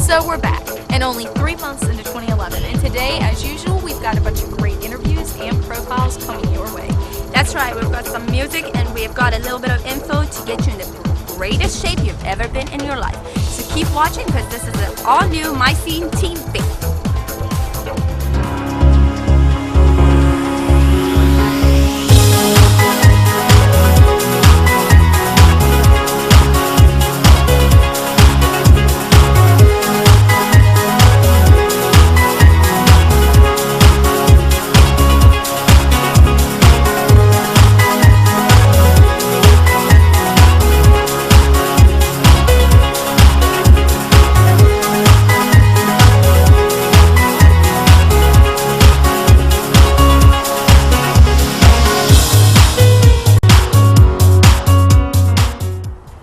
So we're back, and only 3 months into 2011, and today, as usual, we've got a bunch of great interviews and profiles coming your way. That's right, we've got some music and we've got a little bit of info to get you in the greatest shape you've ever been in your life. So keep watching because this is an all-new MyScene TV.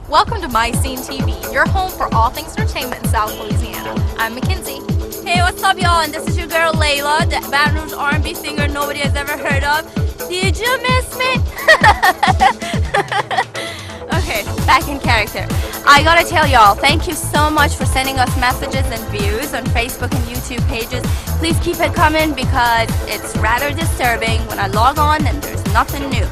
Welcome to MyScene TV, your home for all things entertainment in South Louisiana. I'm Mackenzie. Hey, what's up y'all? And this is your girl Layla, the Baton Rouge R&B singer nobody has ever heard of. Did you miss me? Okay, back in character. I gotta tell y'all, thank you so much for sending us messages and views on Facebook and YouTube pages. Please keep it coming because it's rather disturbing when I log on and there's nothing new.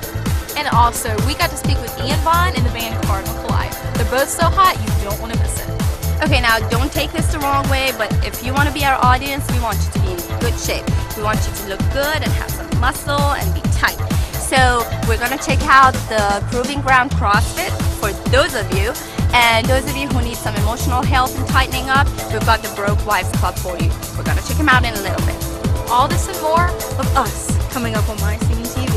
And also, we got to speak with Ian Vaughn and the band Cardinal Collide. They're both so hot, you don't want to miss it. Okay, now don't take this the wrong way, but if you want to be our audience, we want you to be in good shape. We want you to look good and have some muscle and be tight. So we're going to check out the Proving Ground CrossFit for those of you. And those of you who need some emotional help and tightening up, we've got the Broke Wives Club for you. We're going to check them out in a little bit. All this and more of us coming up on MyScene TV.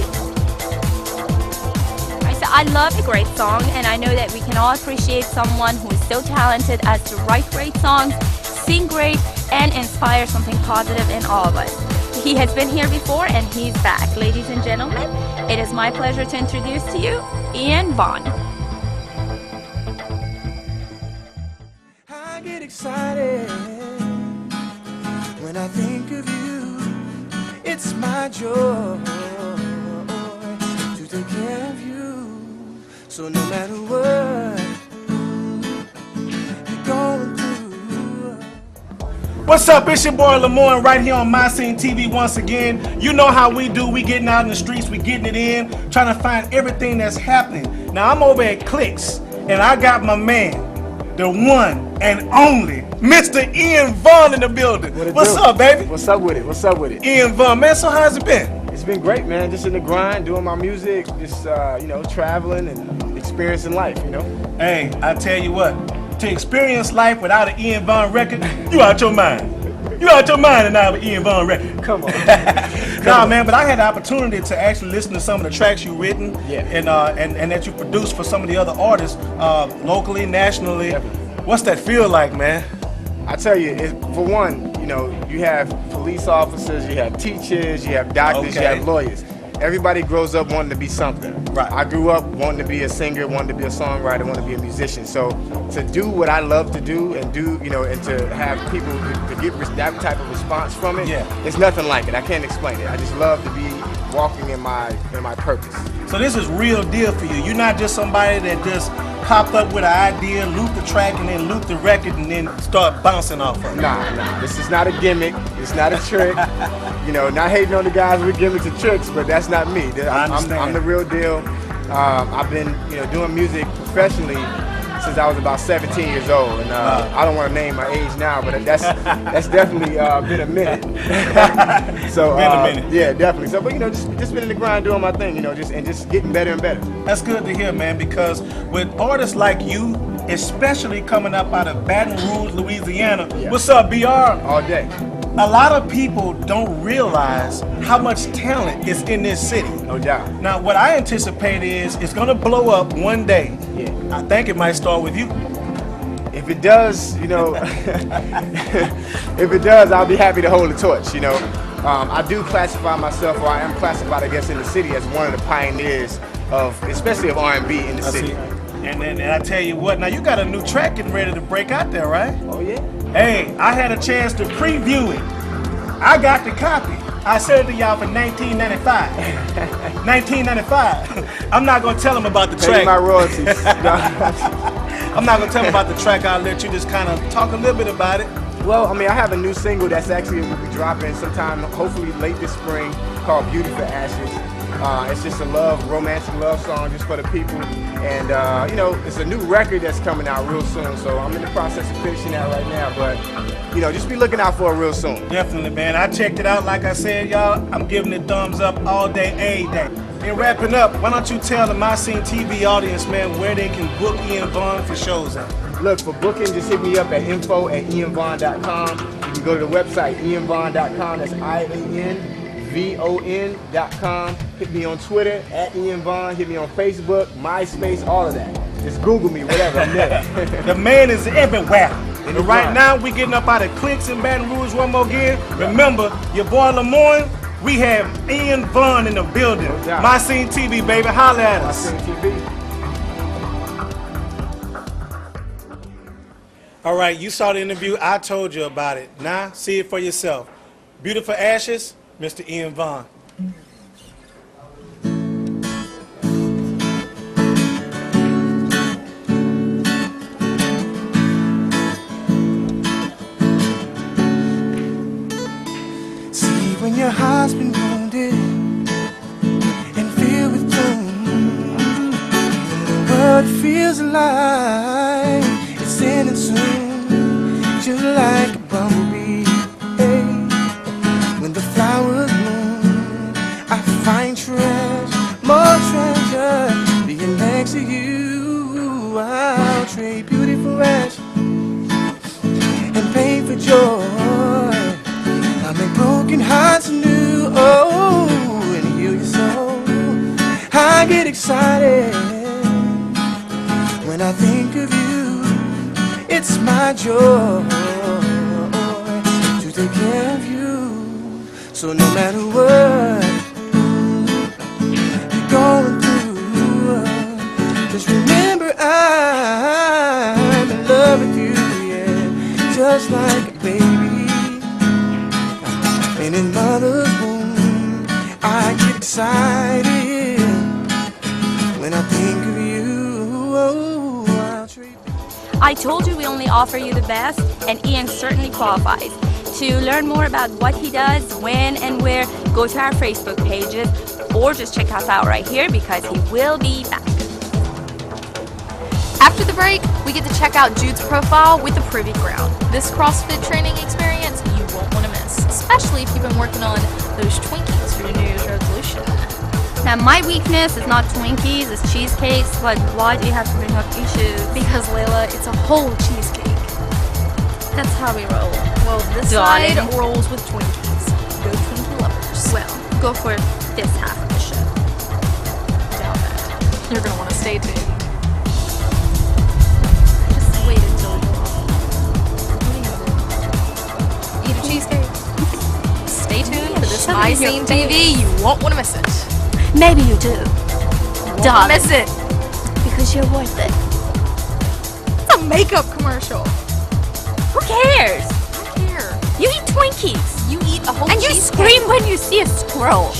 I love a great song, and I know that we can all appreciate someone who is so talented as to write great songs, sing great, and inspire something positive in all of us. He has been here before, and he's back. Ladies and gentlemen, it is my pleasure to introduce to you Ian Vaughn. I get excited when I think of you. It's my joy to take care of you. So no matter what you're going through. What's up? It's your boy Lamorne right here on MyScene TV once again. You know how we do. We getting out in the streets, we getting it in, trying to find everything that's happening. Now I'm over at Clicks, and I got my man, the one and only Mr. Ian Vaughn in the building. What's up, baby? What's up with it? What's up with it? Ian Vaughn, man. So how's it been? It's been great, man. Just in the grind, doing my music, just you know, traveling and experiencing life, you know. Hey, I tell you what, to experience life without an Ian Vaughn record, you out your mind. You out your mind and now an Ian Vaughn record. Come on. Nah, man, but I had the opportunity to actually listen to some of the tracks you've written, yeah, and that you produced for some of the other artists, locally, nationally. What's that feel like, man? I tell you, for one, you know, you have police officers, you have teachers, you have doctors, you have lawyers. Everybody grows up wanting to be something. Right. I grew up wanting to be a singer, wanting to be a songwriter, wanting to be a musician. So to do what I love to do and do, you know, and to have people to get that type of response from it, it's nothing like it. I can't explain it. I just love to be walking in my purpose. So this is real deal for you. You're not just somebody that just popped up with an idea, loop the track, and then loop the record, and then start bouncing off of it. Nah. This is not a gimmick. It's not a trick. You know, not hating on the guys with gimmicks and tricks, but that's not me. I'm the real deal. I've been, you know, doing music professionally since I was about 17 years old, and I don't want to name my age now, but that's definitely been a minute. So been a minute. Yeah, definitely. So, but you know, just been in the grind doing my thing, you know, just getting better and better. That's good to hear, man, because with artists like you, especially coming up out of Baton Rouge, Louisiana. What's up, BR? All day. A lot of people don't realize how much talent is in this city. No doubt. Now, what I anticipate is it's going to blow up one day. Yeah. I think it might start with you. If it does, you know, if it does, I'll be happy to hold the torch, you know. I do classify myself, or I am classified, I guess, in the city as one of the pioneers of, especially of R&B in the city. And I tell you what, now you got a new track getting ready to break out there, right? Oh, yeah. Hey, I had a chance to preview it. I got the copy. I said it to y'all for 1995. 1995. I'm not gonna tell them about the track. Pay my royalties. I'm not gonna tell them about the track. I'll let you just kind of talk a little bit about it. Well, I mean, I have a new single that's actually will be dropping sometime, hopefully late this spring, called Beauty for Ashes. It's just a romantic love song just for the people. And, you know, it's a new record that's coming out real soon. So I'm in the process of finishing that right now. But, you know, just be looking out for it real soon. Definitely, man. I checked it out. Like I said, y'all, I'm giving it thumbs up all day, every day. And wrapping up, why don't you tell the MyScene TV audience, man, where they can book Ian Vaughn for shows at? Look, for booking, just hit me up at info@ianvaughn.com. You can go to the website, ianvaughn.com. That's IANVON.com. Hit me on Twitter, @IanVaughn. Hit me on Facebook, MySpace, all of that. Just Google me, whatever, I'm there. The man is everywhere. And right grind. now, we getting up out of Clicks in Baton Rouge one more again. Remember, your boy Lemoyne, we have Ian Vaughn in the building. No doubt. MyScene TV, baby. Holla at us. MyScene TV. All right, you saw the interview. I told you about it. Now, see it for yourself. Beautiful Ashes, Mr. Ian Vaughn. See, when your heart's been wounded and filled with gloom, and the world feels alive, it's ending soon, just like a bumblebee. Hey, when the flowers bloom, I find treasure, more treasure, being next to you. I'll trade beauty for ash and pain for joy. I make broken hearts anew, oh, and heal your soul. I get excited when I think of you. It's my joy to take care of you. So no matter what you're going through, just remember I'm in love with you, yeah, just like a baby. And in mother's womb, I get excited when I think of you. Oh, I'll treat you. I told you we only offer you the best, and Ian certainly qualifies. To learn more about what he does, when and where, go to our Facebook pages, or just check us out right here because he will be back. After the break, we get to check out Jude's profile with the Proving Ground. This CrossFit training experience you won't want to miss, especially if you've been working on those Twinkies for your New Year's resolution. Now, my weakness is not Twinkies, it's cheesecakes, but why do you have to bring up issues? Because, Layla, it's a whole cheesecake. That's how we roll. Well, this Darling. side rolls with Twinkies. Go Twinkie lovers. Well, go for this half of the show. Doubt that. You're going to want to stay tuned. Just wait until we go off. Eat a cheesecake. Stay tuned for this shove it in your MyScene TV. You won't want to miss it. Maybe you do. Won't Darling. miss it. Because you're worth it. It's a makeup commercial. Who cares? I don't care. You eat Twinkies. You eat a whole And you cheesecake. scream when you see a squirrel.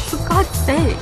For God's sake.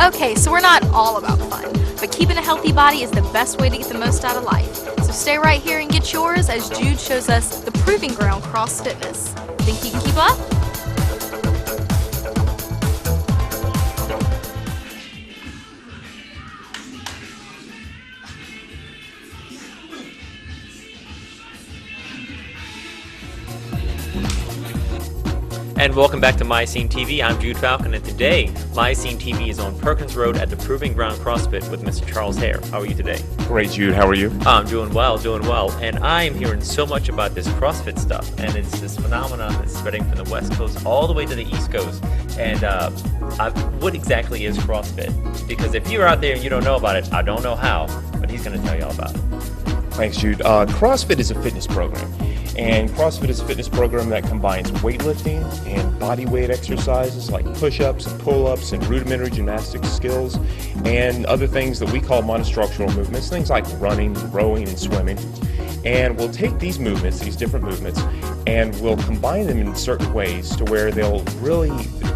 Okay, so we're not all about fun, but keeping a healthy body is the best way to get the most out of life. So stay right here and get yours as Jude shows us the Proving Ground Cross Fitness. Think you can keep up? And welcome back to MyScene TV. I'm Jude Falcon, and today MyScene TV is on Perkins Road at the Proving Ground CrossFit with Mr. Charles Hare. How are you today? Great, Jude. How are you? I'm doing well, and I am hearing so much about this CrossFit stuff, and it's this phenomenon that's spreading from the West Coast all the way to the East Coast. And what exactly is CrossFit? Because if you're out there and you don't know about it, I don't know how, but he's going to tell you all about it. Thanks, Jude. CrossFit is a fitness program. And CrossFit is a fitness program that combines weightlifting and body weight exercises like push-ups and pull-ups and rudimentary gymnastics skills and other things that we call monostructural movements, things like running, rowing, and swimming. And we'll take these movements, these different movements, and we'll combine them in certain ways to where they'll really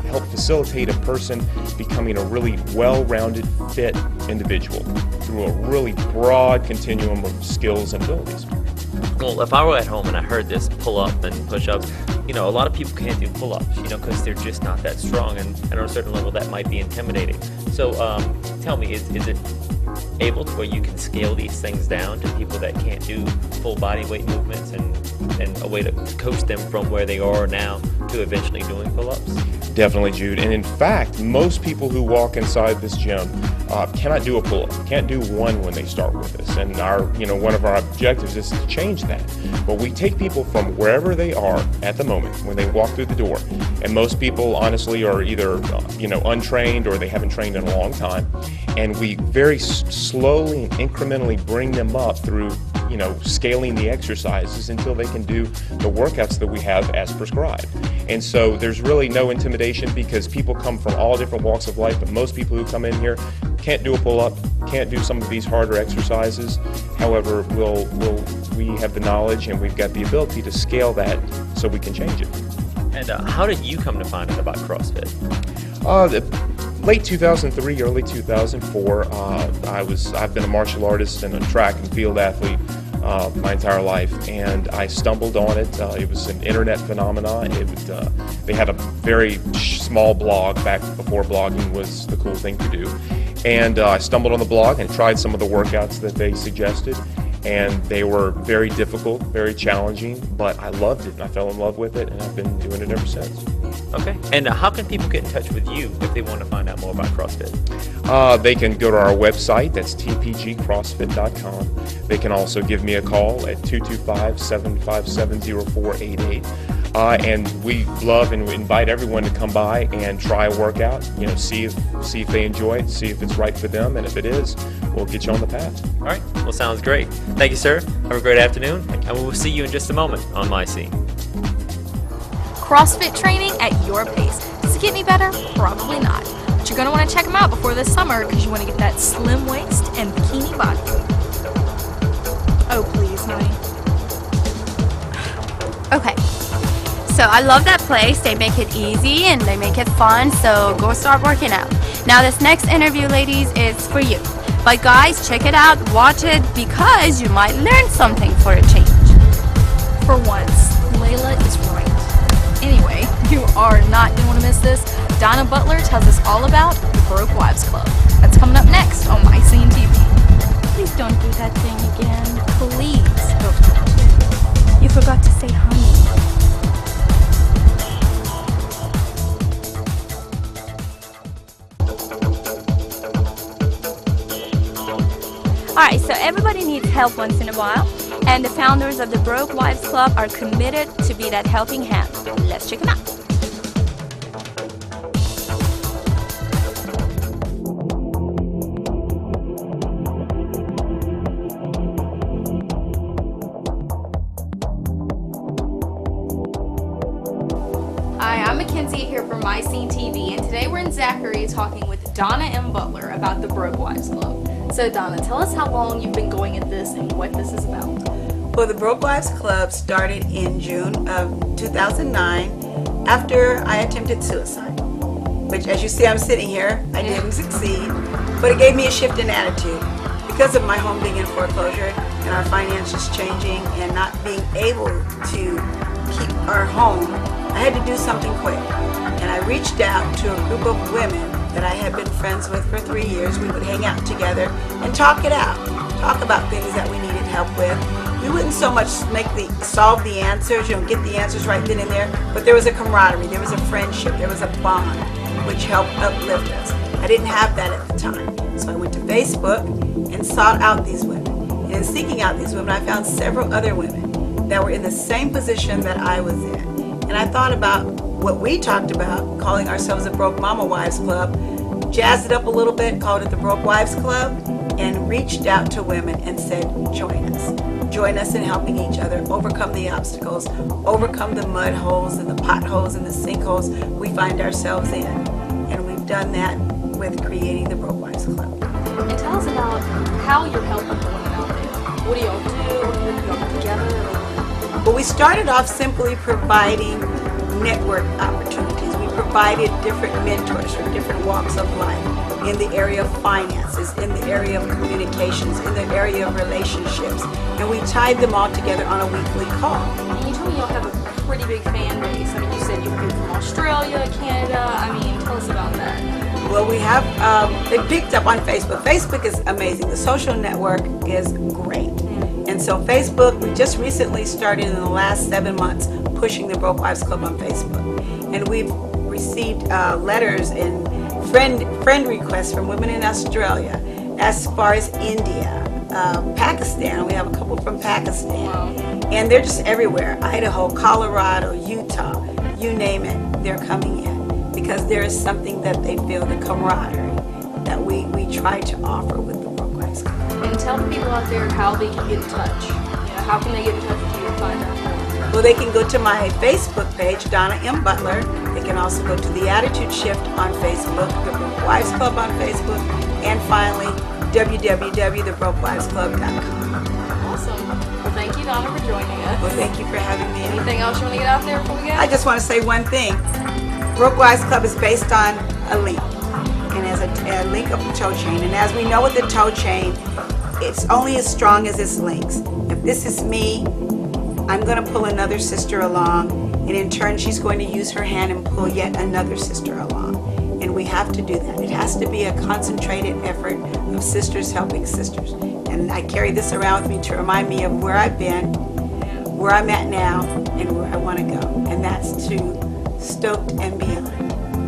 help facilitate a person becoming a really well-rounded, fit individual through a really broad continuum of skills and abilities. Well, if I were at home and I heard this pull-up and push-ups, you know, a lot of people can't do pull-ups, you know, because they're just not that strong, and on a certain level that might be intimidating. So tell me, is it able to where you can scale these things down to people that can't do full body weight movements and a way to coach them from where they are now to eventually doing pull-ups? Definitely, Jude. And in fact, most people who walk inside this gym cannot do a pull-up, can't do one when they start with us. And one of our objectives is to change that. But we take people from wherever they are at the moment when they walk through the door. And most people, honestly, are either untrained or they haven't trained in a long time. And we very slowly and incrementally bring them up through scaling the exercises until they can do the workouts that we have as prescribed. And so there's really no intimidation because people come from all different walks of life, but most people who come in here can't do a pull-up, can't do some of these harder exercises. However, we have the knowledge and we've got the ability to scale that so we can change it. And how did you come to find out about CrossFit? Late 2003, early 2004, I've been a martial artist and a track and field athlete my entire life, and I stumbled on it. It was an internet phenomenon. They had a very small blog back before blogging was the cool thing to do, and I stumbled on the blog and tried some of the workouts that they suggested, and they were very difficult, very challenging, but I loved it and I fell in love with it, and I've been doing it ever since. Okay, and how can people get in touch with you if they want to find out more about CrossFit? They can go to our website, that's tpgcrossfit.com. They can also give me a call at 225-757-0488. And we love and we invite everyone to come by and try a workout, see if they enjoy it, see if it's right for them, and if it is, we'll get you on the path. All right, well, sounds great. Thank you, sir. Have a great afternoon, and we'll see you in just a moment on MyScene. CrossFit training at your pace. Does it get any better? Probably not. But you're going to want to check them out before this summer because you want to get that slim waist and bikini body. Oh, please, honey. Okay. So I love that place. They make it easy and they make it fun, so go start working out. Now this next interview, ladies, is for you. But guys, check it out, watch it, because you might learn something for a change. For once, Layla is right. Anyway, you are not going to want to miss this. Donna Butler tells us all about the Broke Wives Club. That's coming up next on MyScene TV. Please don't do that thing again. Please don't do that. You forgot to say honey. Alright, so everybody needs help once in a while, and the founders of the Broke Wives Club are committed to be that helping hand. Let's check them out. Hi, I'm Mackenzie here for MyScene TV, and today we're in Zachary talking with Donna M. Butler about the Broke Wives Club. So Donna, tell us how long you've been going at this and what this is about. Well, the Broke Wives Club started in June of 2009 after I attempted suicide, which, as you see, I'm sitting here. I didn't succeed, but it gave me a shift in attitude. Because of my home being in foreclosure and our finances changing and not being able to keep our home, I had to do something quick. And I reached out to a group of women that I had been friends with for 3 years. We would hang out together and talk it out, talk about things that we needed help with. We wouldn't so much solve the answers, get the answers right then and there, but there was a camaraderie, there was a friendship, there was a bond which helped uplift us. I didn't have that at the time, so I went to Facebook and sought out these women. And in seeking out these women, I found several other women that were in the same position that I was in. And I thought about what we talked about, calling ourselves the Broke Mama Wives Club, jazzed it up a little bit, called it the Broke Wives Club, and reached out to women and said, join us. join us in helping each other overcome the obstacles, overcome the mud holes and the potholes and the sinkholes we find ourselves in. And we've done that with creating the Broke Wives Club. And tell us about how you're helping the women out there. What do y'all do? What do y'all put together? Well, we started off simply providing network opportunities. We provided different mentors from different walks of life in the area of finances, in the area of communications, in the area of relationships. And we tied them all together on a weekly call. And you told me y'all have a pretty big fan base. I mean, you said you came from Australia, Canada. I mean, tell us about that. Well, we have, they picked up on Facebook. Facebook is amazing. The social network is great. And so Facebook, we just recently started in the last 7 months pushing the Broke Wives Club on Facebook. And we've received letters and friend requests from women in Australia, as far as India, Pakistan. We have a couple from Pakistan. And they're just everywhere. Idaho, Colorado, Utah, you name it, they're coming in. Because there is something that they feel, the camaraderie, that we try to offer with the Broke Wives Club. And tell the people out there how they can get in touch. You know, how can they get in touch with you and find out more? Well, they can go to my Facebook page, Donna M. Butler. They can also go to The Attitude Shift on Facebook, the Broke Wives Club on Facebook, and finally, www.thebrokewivesclub.com. Awesome. Well, thank you, Donna, for joining us. Well, thank you for having me. Anything else you want to get out there before we go? I just want to say one thing. Broke Wives Club is based on a link, and as a link of the toe chain. And as we know with the toe chain, it's only as strong as its links. If this is me, I'm going to pull another sister along, and in turn she's going to use her hand and pull yet another sister along. And we have to do that. It has to be a concentrated effort of sisters helping sisters. And I carry this around with me to remind me of where I've been, where I'm at now, and where I want to go. And that's to Stoked and Beyond.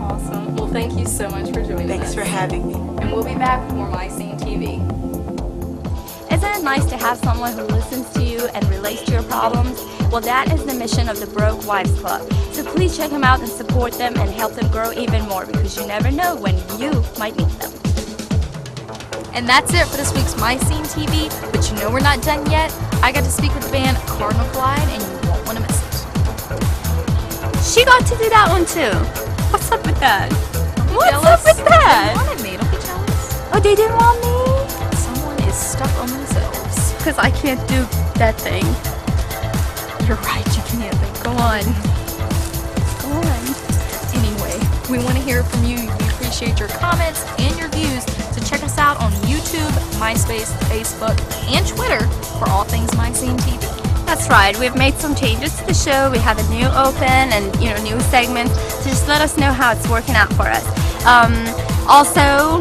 Awesome. Well, thank you so much for joining us. Thanks for having me. And we'll be back with more MyScene TV. Isn't it nice to have someone who listens to you and relates to your problems? Well, that is the mission of the Broke Wives Club. So please check them out and support them and help them grow even more, because you never know when you might need them. And that's it for this week's MyScene TV, but you know we're not done yet. I got to speak with the band Cardinal Collide, and you won't want to miss it. She got to do that one too. What's up with that? What's Jealous? up with that? They wanted me. Don't be jealous. Oh, they didn't want me? Someone is stuck on themselves. Because I can't do that thing. You're right, you can't. Go on. Go on. Anyway, we want to hear from you. We appreciate your comments and your views. So check us out on YouTube, MySpace, Facebook, and Twitter for all things MyScene TV. That's right. We've made some changes to the show. We have a new open and new segment. So just let us know how it's working out for us. Also,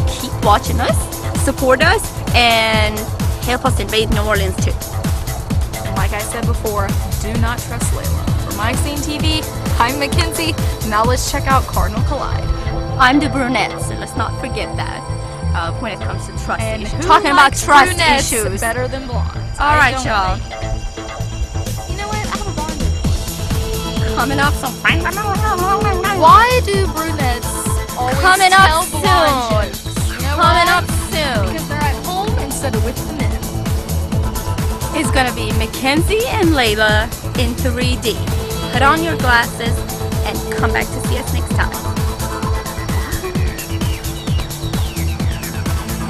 keep watching us, support us, and help us invade New Orleans too. And like I said before, do not trust Layla. For MyScene TV, I'm Mackenzie. Now let's check out Cardinal Collide. I'm the brunette, so let's not forget that when it comes to trust And issues. who Talking about likes trust brunettes issues. better than blondes? All right, don't y'all. they? You know what? I have a blonde report. Coming up some. Why do brunettes always Coming tell up blonde soon. jokes? You know Coming why? up soon. Because they're at home instead of with the men. It's gonna be Mackenzie and Layla in 3D. Put on your glasses and come back to see us next time.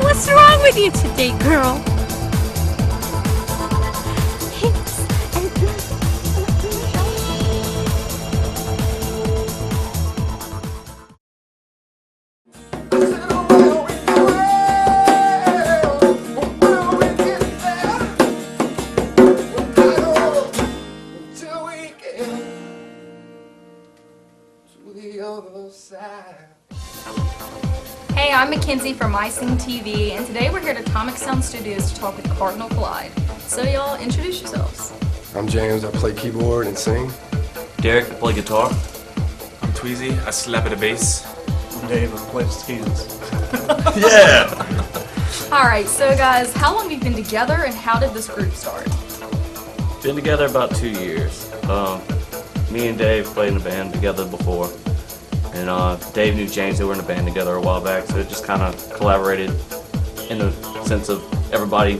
What's wrong with you today, girl? Hey, I'm Mackenzie from MyScene TV, and today we're here at Atomic Sound Studios to talk with Cardinal Collide. So y'all, introduce yourselves. I'm James, I play keyboard and sing. Derek, I play guitar. I'm Tweezy, I slap at the bass. I'm Dave, I play the skins. Yeah! Alright, so guys, how long have you been together and how did this group start? Been together about 2 years. Me and Dave played in a band together before. And Dave knew James, they were in a band together a while back, so it just kind of collaborated in the sense of everybody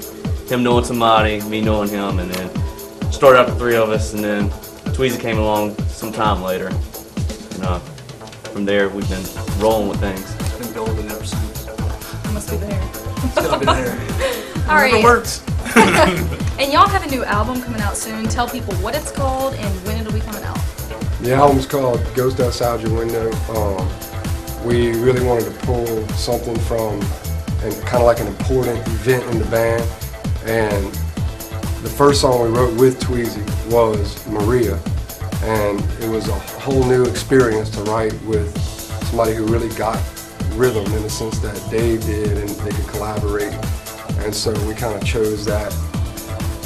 him knowing somebody, me knowing him, and then started out the three of us, and then Tweezy came along some time later. And from there, we've been rolling with things. It's been building ever since. It must be there. Still been there. All right. It works. And y'all have a new album coming out soon. Tell people what it's called and when it'll be coming out. The album's called Ghost Outside Your Window. We really wanted to pull something from kind of like an important event in the band. And the first song we wrote with Tweezy was Maria. And it was a whole new experience to write with somebody who really got rhythm in the sense that Dave did, and they could collaborate. And so we kind of chose that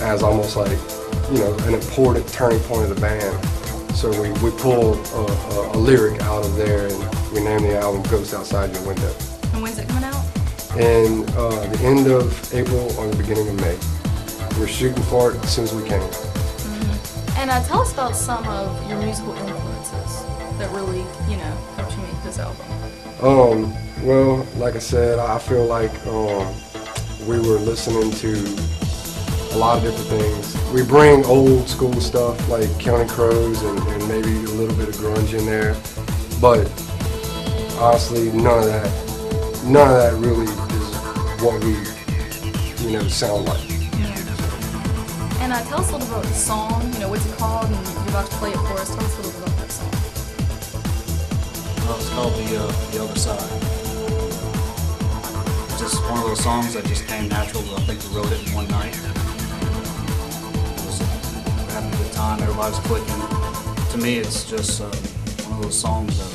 as almost like, you know, an important turning point of the band. So we pulled a lyric out of there, and we named the album Ghost Outside Your Window. And when's it coming out? In the end of April or the beginning of May. We're shooting for it as soon as we can. And tell us about some of your musical influences that really, you know, helped you make this album. Well, like I said, I feel like we were listening to a lot of different things. We bring old school stuff like Counting Crows and maybe a little bit of grunge in there, but honestly, none of that really is what we, you know, sound like. And tell us a little bit about the song, you know, what's it called, and you're about to play it for us. Tell us a little bit about that song. Well, it's called The Other Side. It's just one of those songs that just came natural. I think we wrote it in one night. We're having a good time, everybody's clicking. To me, it's just one of those songs that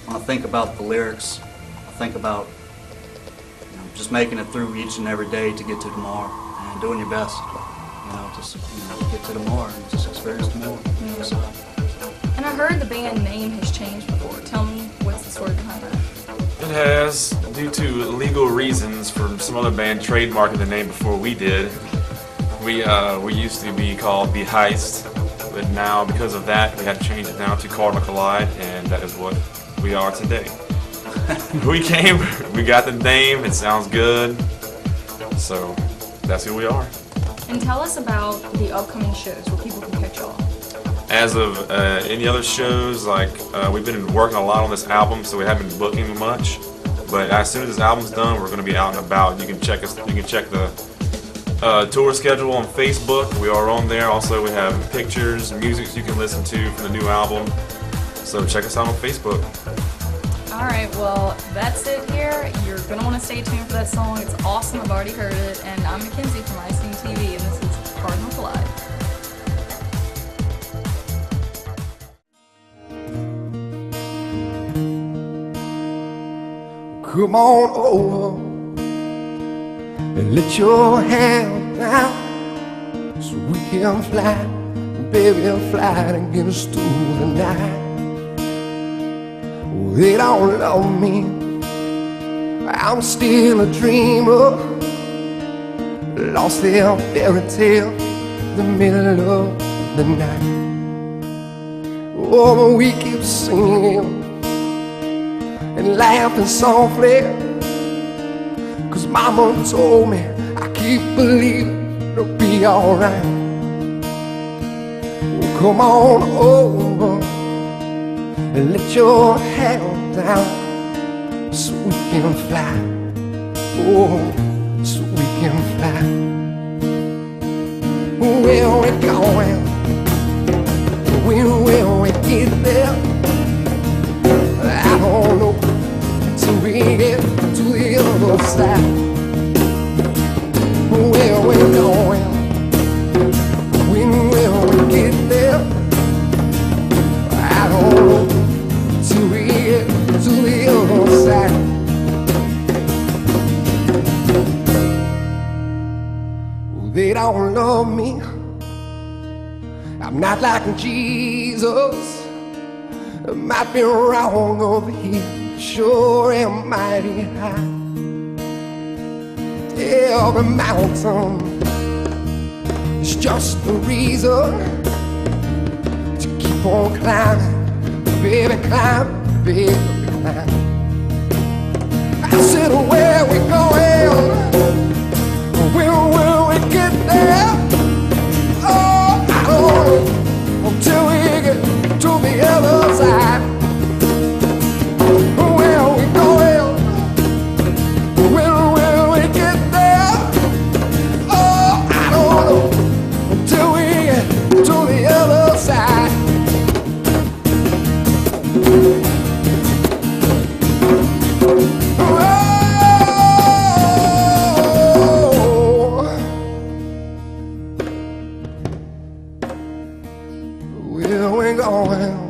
when I think about the lyrics, I think about, you know, just making it through each and every day to get to tomorrow and doing your best. You know, just, you know, get to tomorrow and just experience tomorrow. So. And I heard the band name has changed before. Tell me, what's the story behind that? It has, due to legal reasons from some other band trademarking the name before we did. We used to be called The Heist, but now because of that, we had to change it now to Cardinal Collide, and that is what we are today. We got the name, it sounds good, so that's who we are. And tell us about the upcoming shows where people can catch y'all. As of any other shows, like we've been working a lot on this album, so we haven't been booking much. But as soon as this album's done, we're going to be out and about. You can check us. You can check the tour schedule on Facebook. We are on there. Also, we have pictures, music you can listen to from the new album. So check us out on Facebook. All right, well, that's it here. You're going to want to stay tuned for that song. It's awesome. I've already heard it. And I'm Mackenzie from MyScene TV, and this is Cardinal Collide. Come on over and let your hair down so we can fly, baby, fly and get us through the night. They don't love me, I'm still a dreamer, lost in fairy tale, the middle of the night. Oh, but we keep singing and laughing softly, 'cause mama told me I keep believing it'll be alright. Oh, come on over and let your hair down so we can fly. Oh, so we can fly. Where we going? When will we get there? I don't know till we get to the other side. Where we going? When will we get there? I don't know till we get to the other side. They don't love me, I'm not like Jesus. I might be wrong over here, sure am mighty high. Every mountain is just a reason to keep on climbing, baby, climb, baby, climb. I said, where we going? When will we get Where we going?